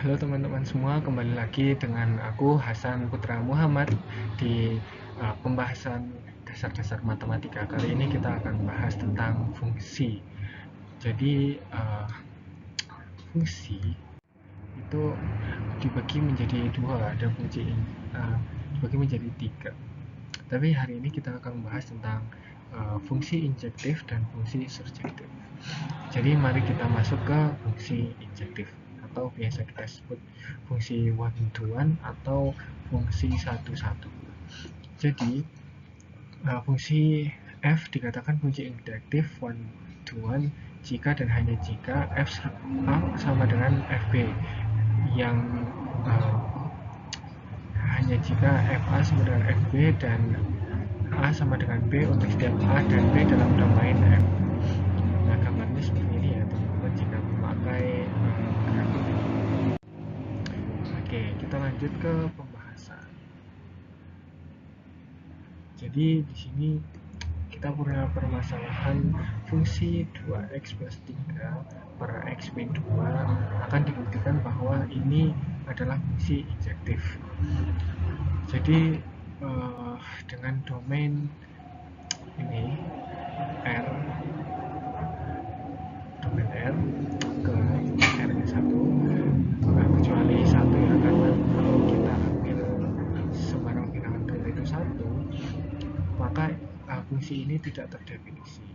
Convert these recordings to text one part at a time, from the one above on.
Halo teman-teman semua, kembali lagi dengan aku Hasan Putra Muhammad di pembahasan dasar-dasar matematika. Kali ini kita akan bahas tentang fungsi. Jadi fungsi itu dibagi menjadi dua, ada dibagi menjadi tiga. Tapi hari ini kita akan membahas tentang fungsi injektif dan fungsi surjektif. Jadi mari kita masuk ke fungsi injektif atau biasa kita sebut fungsi one-to-one atau fungsi satu-satu. Jadi fungsi f dikatakan fungsi injektif one-to-one jika dan hanya jika f sama dengan fb, yang hanya jika fa sama dengan fb dan a sama dengan b untuk setiap a dan b dalam domain f. Nah, gambarnya seperti ini ya teman-teman jika memakai grafik. Oke, kita lanjut ke pembahasan. Jadi di sini kita punya permasalahan fungsi 2x plus 3 per x min 2 akan dibuktikan bahwa ini adalah fungsi injektif. Jadi dengan domain ini R, domain R ke R-1, kecuali 1 ya, karena kalau kita ambil sembarang bilangan real itu 1, maka fungsi ini tidak terdefinisi.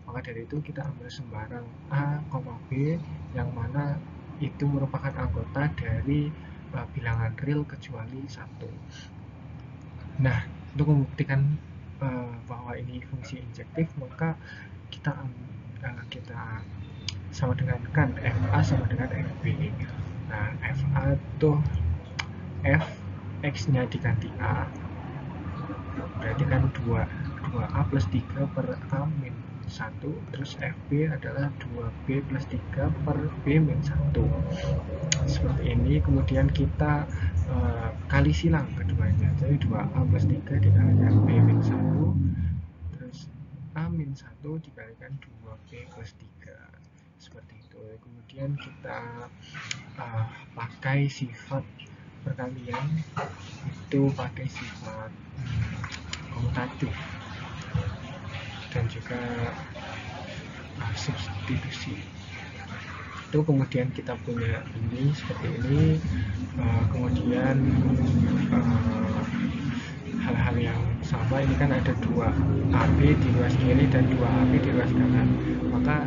Maka dari itu kita ambil sembarang A, B yang mana itu merupakan anggota dari bilangan real kecuali 1. Nah, untuk membuktikan bahwa ini fungsi injektif, maka kita sama dengan kan FA sama dengan FB. Nah, FA itu F X-nya diganti A, berarti kan 2A plus 3 per A min 1, terus FB adalah 2B plus 3 per B min 1. Seperti ini, kemudian kita kali silang keduanya, jadi 2A plus 3 dikalikan B min 1, terus A min 1 dikalikan 2B plus 3, seperti itu. Kemudian kita pakai sifat perkalian, itu pakai sifat komutatif dan juga substitusi. Itu kemudian kita punya ini seperti ini. Kemudian hal-hal yang sama, ini kan ada 2AB di ruas kiri dan 2AB di ruas kanan, maka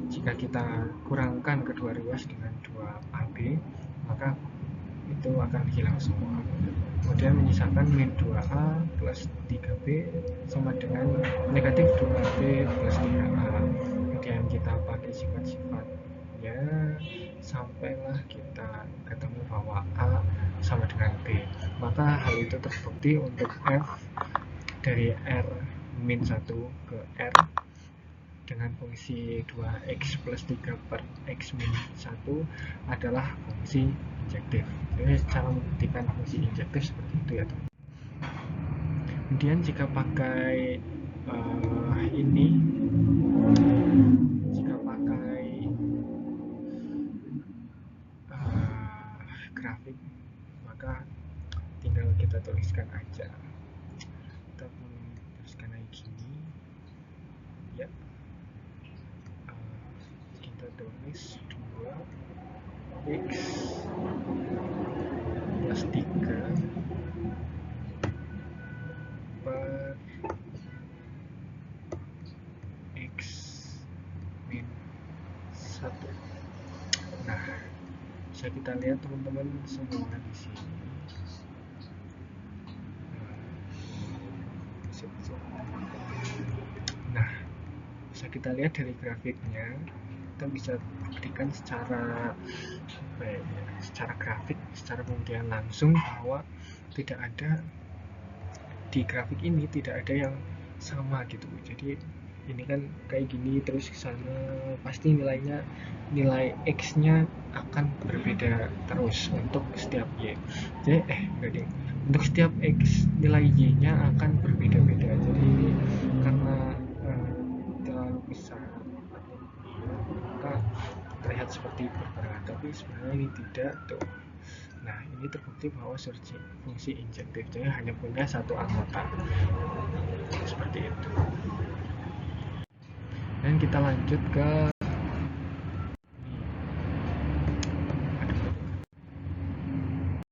jika kita kurangkan kedua ruas dengan 2AB, maka itu akan hilang semua. Kemudian menyisakan min 2A plus 3B sama dengan negatif 2B plus 3A. Kemudian kita pakai sifat-sifatnya sampailah kita ketemu bahwa A sama dengan B. Maka hal itu terbukti untuk F dari R min 1 ke R dengan fungsi 2x plus 3 per x min 1 adalah fungsi injektif. Jadi cara membuktikan fungsi injektif seperti itu ya teman. Kemudian jika pakai ini, jika pakai grafik, maka tinggal kita tuliskan aja. Kita tuliskan kayak gini ya. Kita tulis 2x plus 3 per x min 1. Nah, bisa kita lihat teman-teman semua di sini. Nah, bisa kita lihat dari grafiknya, kita bisa buktikan secara grafik, secara kemudian langsung bahwa tidak ada di grafik ini tidak ada yang sama gitu. Jadi ini kan kayak gini terus ke sana, pasti nilai x-nya akan berbeda terus untuk setiap y. Jadi untuk setiap x nilai y-nya akan berbeda-beda. Jadi karena terlalu besar maka terlihat terlihat seperti berbarengan, tapi sebenarnya ini tidak tuh. Nah, ini terbukti bahwa fungsi injektifnya hanya punya satu anggota seperti itu. Dan kita lanjut ke